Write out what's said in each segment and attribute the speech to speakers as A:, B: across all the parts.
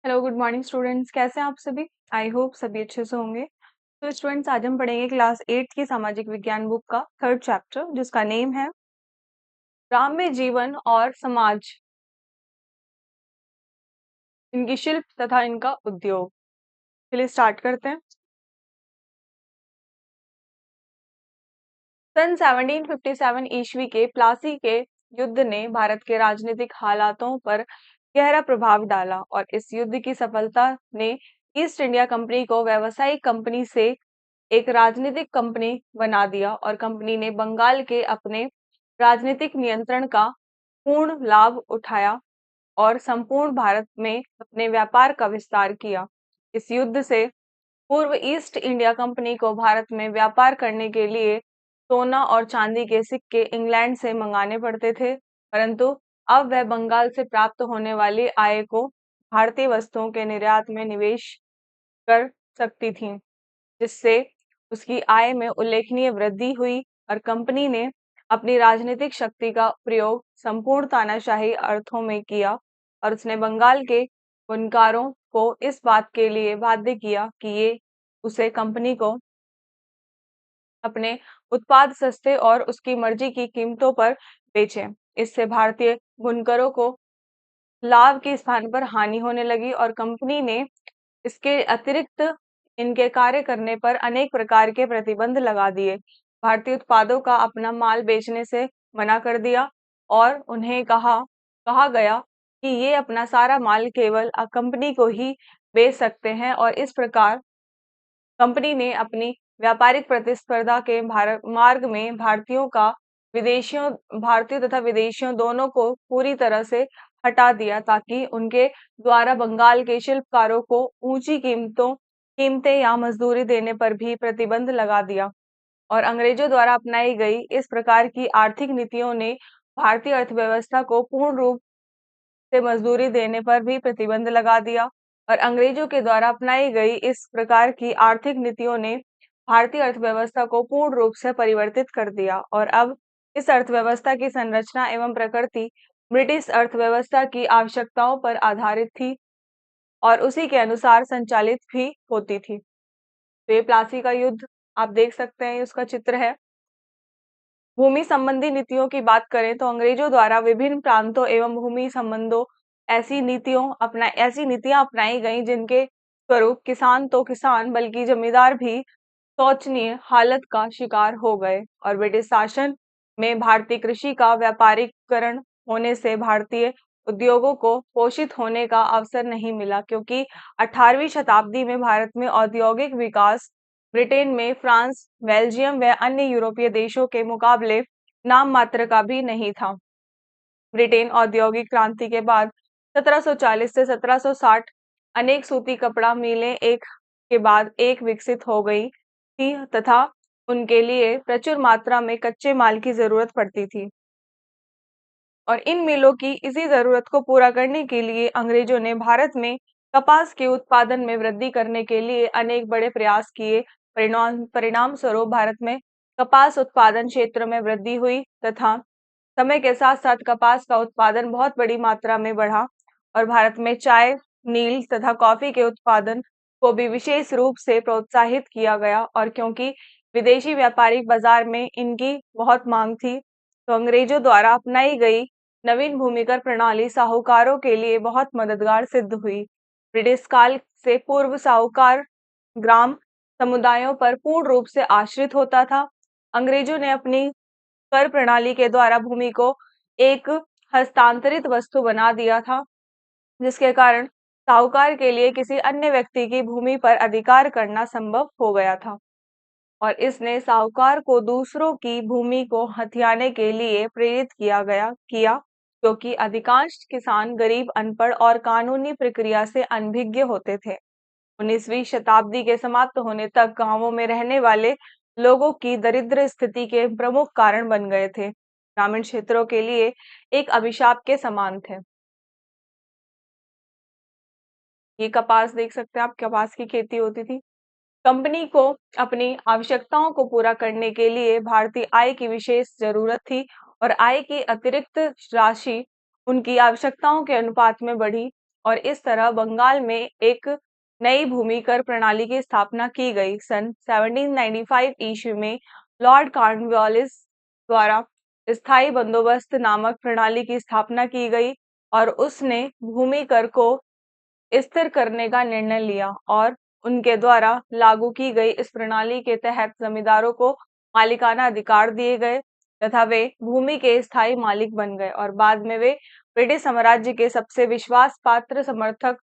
A: Hello good morning students, कैसे हैं आप सभी। आई होप सभी अच्छे से होंगे। तो स्टूडेंट्स, आज हम पढ़ेंगे क्लास 8 की सामाजिक विज्ञान बुक का थर्ड चैप्टर, जिसका नेम है ग्राम्य जीवन और समाज, इनकी शिल्प तथा इनका उद्योग। चलिए स्टार्ट करते हैं। सन 1757 ईस्वी के प्लासी के युद्ध ने भारत के राजनीतिक हालातों पर गहरा प्रभाव डाला और इस युद्ध की सफलता ने ईस्ट इंडिया कंपनी को व्यावसायिक कंपनी से एक राजनीतिक कंपनी बना दिया और कंपनी ने बंगाल के अपने राजनीतिक नियंत्रण का पूर्ण लाभ उठाया और संपूर्ण भारत में अपने व्यापार का विस्तार किया। इस युद्ध से पूर्व ईस्ट इंडिया कंपनी को भारत में व्यापार करने के लिए सोना और चांदी के सिक्के इंग्लैंड से मंगाने पड़ते थे, परंतु अब वह बंगाल से प्राप्त होने वाली आय को भारतीय वस्तुओं के निर्यात में निवेश कर सकती थी, जिससे उसकी आय में उल्लेखनीय वृद्धि हुई और कंपनी ने अपनी राजनीतिक शक्ति का प्रयोग संपूर्ण तानाशाही अर्थों में किया और उसने बंगाल के बुनकरों को इस बात के लिए बाध्य किया कि ये उसे कंपनी को अपने उत्पाद सस्ते और उसकी मर्जी की कीमतों पर बेचें। इससे भारतीय बुनकरों को लाभ के स्थान पर हानि होने लगी और कंपनी ने इसके अतिरिक्त इनके कार्य करने पर अनेक प्रकार के प्रतिबंध लगा दिए। भारतीय उत्पादों का अपना माल बेचने से मना कर दिया और उन्हें कहा गया कि ये अपना सारा माल केवल कंपनी को ही बेच सकते हैं और इस प्रकार कंपनी ने अपनी व्यापारिक प्रतिस्पर्धा के मार्ग में भारतीयों तथा विदेशियों दोनों को पूरी तरह से हटा दिया, ताकि उनके द्वारा बंगाल के शिल्पकारों को ऊंची कीमतें या मजदूरी देने पर भी प्रतिबंध लगा दिया। और अंग्रेजों द्वारा अपनाई गई इस प्रकार की आर्थिक नीतियों ने भारतीय अर्थव्यवस्था को पूर्ण रूप से मजदूरी देने पर भी प्रतिबंध लगा दिया और अंग्रेजों के द्वारा अपनाई गई इस प्रकार की आर्थिक नीतियों ने भारतीय अर्थव्यवस्था को पूर्ण रूप से परिवर्तित कर दिया और अब इस अर्थव्यवस्था की संरचना एवं प्रकृति ब्रिटिश अर्थव्यवस्था की आवश्यकताओं पर आधारित थी और उसी के अनुसार संचालित भी होती थी। तो ये प्लासी का युद्ध आप देख सकते हैं, उसका चित्र है। भूमि संबंधी नीतियों की बात करें तो अंग्रेजों द्वारा विभिन्न प्रांतों एवं भूमि संबंधों ऐसी नीतियां अपनाई गईं जिनके स्वरूप किसान तो किसान बल्कि जमींदार भी शोचनीय हालत का शिकार हो गए और ब्रिटिश शासन में भारतीय कृषि का व्यापारीकरण होने से भारतीय उद्योगों को पोषित होने का अवसर नहीं मिला, क्योंकि 18वीं शताब्दी में भारत में औद्योगिक विकास ब्रिटेन में फ्रांस, बेल्जियम व अन्य यूरोपीय देशों के मुकाबले नाम मात्र का भी नहीं था। ब्रिटेन औद्योगिक क्रांति के बाद 1740 से 1760 अनेक सूती कपड़ा मिलें एक के बाद एक विकसित हो गई थी तथा उनके लिए प्रचुर मात्रा में कच्चे माल की जरूरत पड़ती थी और इन मिलों की इसी जरूरत को पूरा करने के लिए अंग्रेजों ने भारत में कपास के उत्पादन में वृद्धि करने के लिए अनेक बड़े प्रयास किए। परिणाम स्वरूप भारत में कपास उत्पादन क्षेत्र में वृद्धि हुई तथा समय के साथ साथ कपास का उत्पादन बहुत बड़ी मात्रा में बढ़ा और भारत में चाय, नील तथा कॉफी के उत्पादन को भी विशेष रूप से प्रोत्साहित किया गया और क्योंकि विदेशी व्यापारिक बाजार में इनकी बहुत मांग थी, तो अंग्रेजों द्वारा अपनाई गई नवीन भूमिकर प्रणाली साहूकारों के लिए बहुत मददगार सिद्ध हुई। ब्रिटिश काल से पूर्व साहूकार ग्राम समुदायों पर पूर्ण रूप से आश्रित होता था। अंग्रेजों ने अपनी कर प्रणाली के द्वारा भूमि को एक हस्तांतरित वस्तु बना दिया था, जिसके कारण साहूकार के लिए किसी अन्य व्यक्ति की भूमि पर अधिकार करना संभव हो गया था और इसने साहूकार को दूसरों की भूमि को हथियाने के लिए प्रेरित किया, क्योंकि अधिकांश किसान गरीब, अनपढ़ और कानूनी प्रक्रिया से अनभिज्ञ होते थे। 19वीं शताब्दी के समाप्त होने तक गांवों में रहने वाले लोगों की दरिद्र स्थिति के प्रमुख कारण बन गए थे। ग्रामीण क्षेत्रों के लिए एक अभिशाप के समान थे। ये कपास देख सकते हैं आप, कपास की खेती होती थी। कंपनी को अपनी आवश्यकताओं को पूरा करने के लिए भारतीय आय की विशेष जरूरत थी और आय की अतिरिक्त राशि उनकी आवश्यकताओं के अनुपात में बढ़ी और इस तरह बंगाल में एक नई भूमि कर प्रणाली की स्थापना की गई। सन 1795 ईस्वी में लॉर्ड कॉर्नवालिस द्वारा स्थायी बंदोबस्त नामक प्रणाली की स्थापना की गई और उसने भूमि कर को स्थिर करने का निर्णय लिया और उनके द्वारा लागू की गई इस प्रणाली के तहत जमींदारों को मालिकाना अधिकार दिए गए तथा वे भूमि के स्थायी मालिक बन गए और बाद में वे ब्रिटिश साम्राज्य के सबसे विश्वास पात्र समर्थक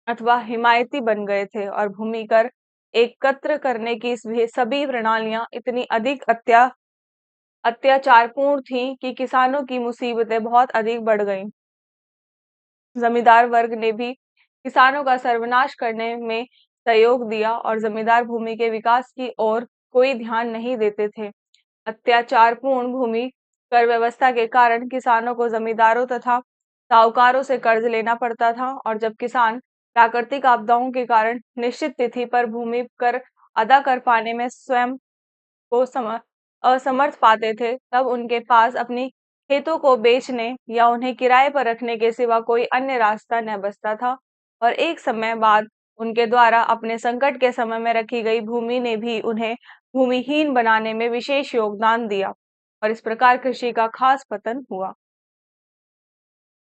A: अथवा हिमायती बन गए थे और भूमि कर एकत्र करने की सभी प्रणालियां इतनी अधिक अत्याचारपूर्ण थीं कि किसानों की मुसीबतें बहुत अधिक बढ़ गईं। जमींदार वर्ग ने भी किसानों का सर्वनाश करने में सहयोग दिया और जमींदार भूमि के विकास की ओर कोई ध्यान नहीं देते थे। अत्याचारपूर्ण भूमि कर व्यवस्था के कारण किसानों को जमींदारों तथा साहूकारों से कर्ज लेना पड़ता था और जब किसान प्राकृतिक आपदाओं के कारण निश्चित तिथि पर भूमि कर अदा कर पाने में स्वयं को असमर्थ पाते थे, तब उनके पास अपनी खेतों को बेचने या उन्हें किराए पर रखने के सिवा कोई अन्य रास्ता न बचता था और एक समय बाद उनके द्वारा अपने संकट के समय में रखी गई भूमि ने भी उन्हें भूमिहीन बनाने में विशेष योगदान दिया और इस प्रकार कृषि का खास पतन हुआ।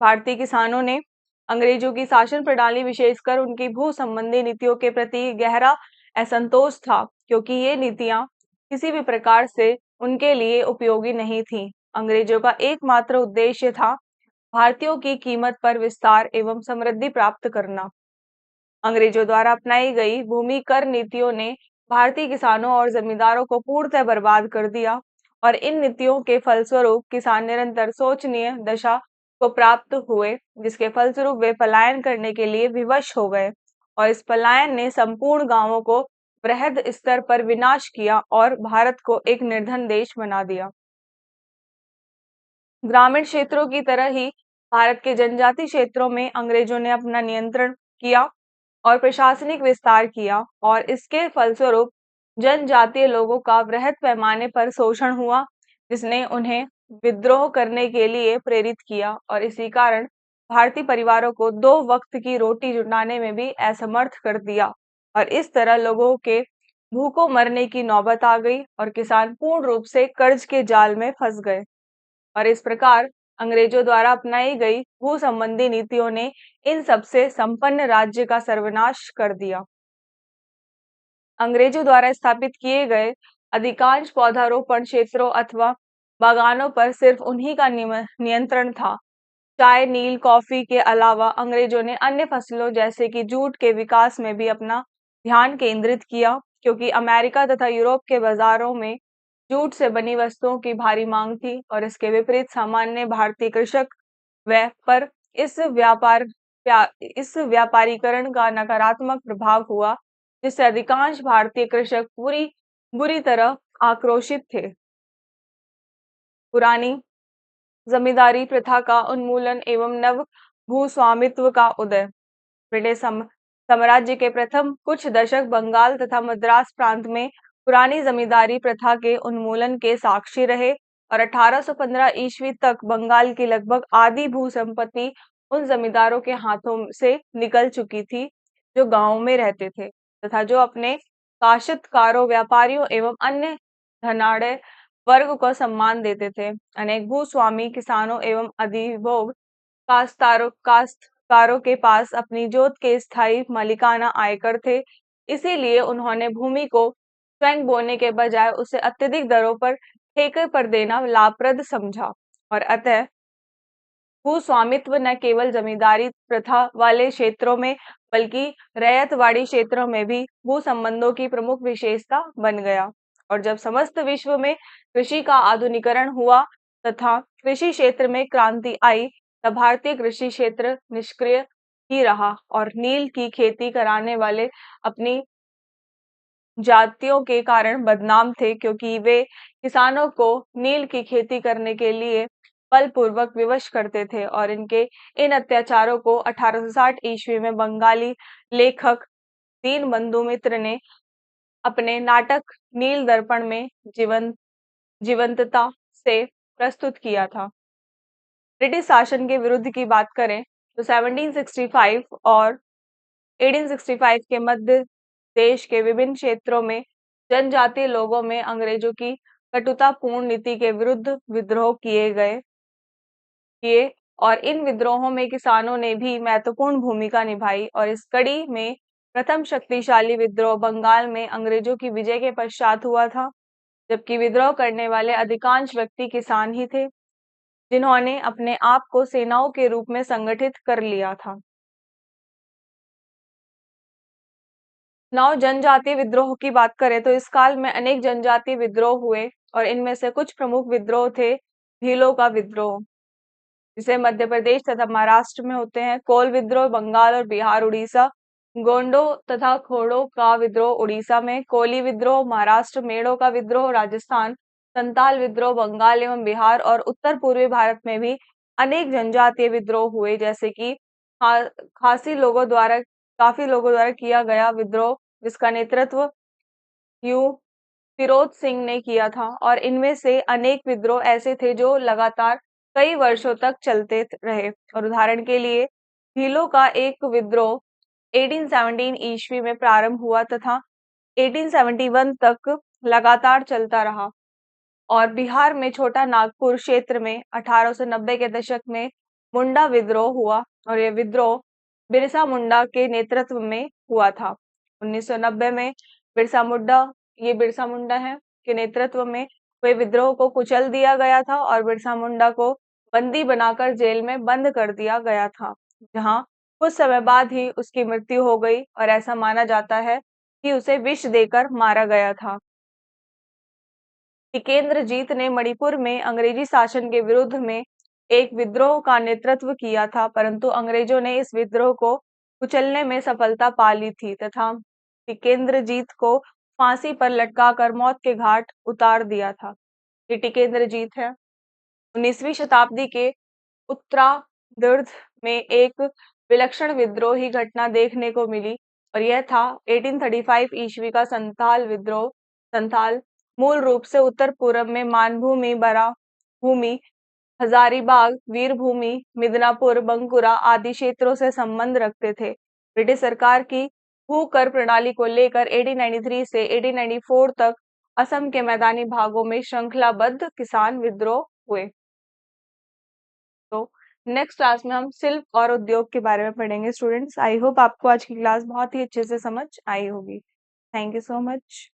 A: भारतीय किसानों ने अंग्रेजों की शासन प्रणाली विशेषकर उनकी भू संबंधी नीतियों के प्रति गहरा असंतोष था क्योंकि ये नीतियां किसी भी प्रकार से उनके लिए उपयोगी नहीं थीं। अंग्रेजों का एकमात्र उद्देश्य था भारतीयों की कीमत पर विस्तार एवं समृद्धि प्राप्त करना। अंग्रेजों द्वारा अपनाई गई भूमि कर नीतियों ने भारतीय किसानों और जमींदारों को पूर्णतः बर्बाद कर दिया और इन नीतियों के फलस्वरूप किसान निरंतर शोचनीय दशा को प्राप्त हुए, जिसके फलस्वरूप वे पलायन करने के लिए विवश हो गए और इस पलायन ने संपूर्ण गांवों को बृहद स्तर पर विनाश किया और भारत को एक निर्धन देश बना दिया। ग्रामीण क्षेत्रों की तरह ही भारत के जनजातीय क्षेत्रों में अंग्रेजों ने अपना नियंत्रण किया और प्रशासनिक विस्तार किया और इसके फलस्वरूप जनजातीय लोगों का वृहद पैमाने पर शोषण हुआ, जिसने उन्हें विद्रोह करने के लिए प्रेरित किया और इसी कारण भारतीय परिवारों को दो वक्त की रोटी जुटाने में भी असमर्थ कर दिया और इस तरह लोगों के भूखों मरने की नौबत आ गई और किसान पूर्ण रूप से कर्ज के जाल में फंस गए और इस प्रकार अंग्रेजों द्वारा अपनाई गई भू संबंधी नीतियों ने इन सबसे संपन्न राज्य का सर्वनाश कर दिया। अंग्रेजों द्वारा स्थापित किए गए अधिकांश पौधारोपण क्षेत्रों अथवा बागानों पर सिर्फ उन्हीं का नियंत्रण था। चाय, नील, कॉफी के अलावा अंग्रेजों ने अन्य फसलों जैसे कि जूट के विकास में भी अपना ध्यान केंद्रित किया क्योंकि अमेरिका तथा यूरोप के बाजारों में जूट से बनी वस्तुओं की भारी मांग थी और इसके विपरीत सामान्य भारतीय कृषक व पर इस व्यापारीकरण का नकारात्मक प्रभाव हुआ, जिससे अधिकांश भारतीय कृषक बुरी तरह आक्रोशित थे। पुरानी जमींदारी प्रथा का उन्मूलन एवं नव भूस्वामित्व का उदय। ब्रिटिश साम्राज्य के प्रथम कुछ दशक बंगाल तथा मद्रास प्रांत में पुरानी जमींदारी प्रथा के उन्मूलन के साक्षी रहे और 1815 ईस्वी तक बंगाल की लगभग आधी भू संपत्ति उन जमींदारों के हाथों से निकल चुकी थी जो गांवों में रहते थे तथा जो अपने काश्तकारों, व्यापारियों एवं अन्य धनाढ़ वर्ग को सम्मान देते थे। अनेक भूस्वामी किसानों एवं अधिभोग काश्तकारों के पास अपनी जोत के स्थायी मालिकाना आयकर थे, इसीलिए उन्होंने भूमि को स्वयं बोने के बजाय उसे अत्यधिक दरों पर ठेके पर देना लाभप्रद समझा और अतः भूस्वामित्व न केवल जमींदारी प्रथा वाले क्षेत्रों में बल्कि रैयतवाड़ी क्षेत्रों में भी भू संबंधों की प्रमुख विशेषता बन गया और जब समस्त विश्व में कृषि का आधुनिकीकरण हुआ तथा कृषि क्षेत्र में क्रांति आई, तब भारतीय कृषि क्षेत्र निष्क्रिय ही रहा और नील की खेती कराने वाले अपनी जातियों के कारण बदनाम थे क्योंकि वे किसानों को नील की खेती करने के लिए बलपूर्वक विवश करते थे और इनके इन अत्याचारों को 1860 ईस्वी में बंगाली लेखक दीनबंधु मित्र ने अपने नाटक नील दर्पण में जीवंतता से प्रस्तुत किया था। ब्रिटिश शासन के विरुद्ध की बात करें तो 1765 और 1865 के मध्य देश के विभिन्न क्षेत्रों में जनजातीय लोगों में अंग्रेजों की कटुतापूर्ण नीति के विरुद्ध विद्रोह किए और इन विद्रोहों में किसानों ने भी महत्वपूर्ण भूमिका निभाई और इस कड़ी में प्रथम शक्तिशाली विद्रोह बंगाल में अंग्रेजों की विजय के पश्चात हुआ था, जबकि विद्रोह करने वाले अधिकांश व्यक्ति किसान ही थे, जिन्होंने अपने आप को सेनाओं के रूप में संगठित कर लिया था। नौ जनजातीय विद्रोह की बात करें तो इस काल में अनेक जनजातीय विद्रोह हुए और इनमें से कुछ प्रमुख विद्रोह थे भीलों का विद्रोह, जिसे मध्य प्रदेश तथा महाराष्ट्र में होते हैं, कोल विद्रोह बंगाल और बिहार उड़ीसा, गोंडो तथा खोड़ो का विद्रोह उड़ीसा में, कोली विद्रोह महाराष्ट्र, मेड़ो का विद्रोह राजस्थान, संताल विद्रोह बंगाल एवं बिहार और उत्तर पूर्वी भारत में भी अनेक जनजातीय विद्रोह हुए, जैसे कि खासी लोगों द्वारा काफी लोगों द्वारा किया गया विद्रोह, जिसका नेतृत्व यू फिरोज सिंह ने किया था और इनमें से अनेक विद्रोह ऐसे थे जो लगातार कई वर्षों तक चलते रहे और उदाहरण के लिए भीलों का एक विद्रोह 1817 ईस्वी में प्रारंभ हुआ तथा 1871 तक लगातार चलता रहा और बिहार में छोटा नागपुर क्षेत्र में 1890 के दशक में मुंडा विद्रोह हुआ और यह विद्रोह बिरसा मुंडा के नेतृत्व में हुआ था। 1990 में बिरसा मुंडा है के नेतृत्व में हुए विद्रोह को कुचल दिया गया था और बिरसा मुंडा को बंदी बनाकर जेल में बंद कर दिया गया था, जहां कुछ समय बाद ही उसकी मृत्यु हो गई और ऐसा माना जाता है कि उसे विष देकर मारा गया था। टिकेंद्रजीत ने मणिपुर में अंग्रेजी शासन के विरुद्ध में एक विद्रोह का नेतृत्व किया था, परंतु अंग्रेजों ने इस विद्रोह को कुचलने में सफलता पा ली थी तथा टिकेंद्रजीत को फांसी पर लटकाकर मौत के घाट उतार दिया था। ये टिकेंद्रजीत है। 19वीं शताब्दी के उत्तरार्ध में एक विलक्षण विद्रोही घटना देखने को मिली और यह था 1835 ईस्वी का संथाल विद्रोह। संथाल मूल रूप से उत्तर पूर्व में मानभूमि, बराभूमि, हजारीबाग, वीरभूमि, मिदनापुर, बंकुरा आदि क्षेत्रों से संबंध रखते थे। ब्रिटिश सरकार की भू कर प्रणाली को लेकर 1893 से 1894 तक असम के मैदानी भागों में श्रृंखलाबद्ध किसान विद्रोह हुए। तो नेक्स्ट क्लास में हम शिल्प और उद्योग के बारे में पढ़ेंगे स्टूडेंट्स। आई होप आपको आज की क्लास बहुत ही अच्छे से समझ आई होगी। Thank you so much.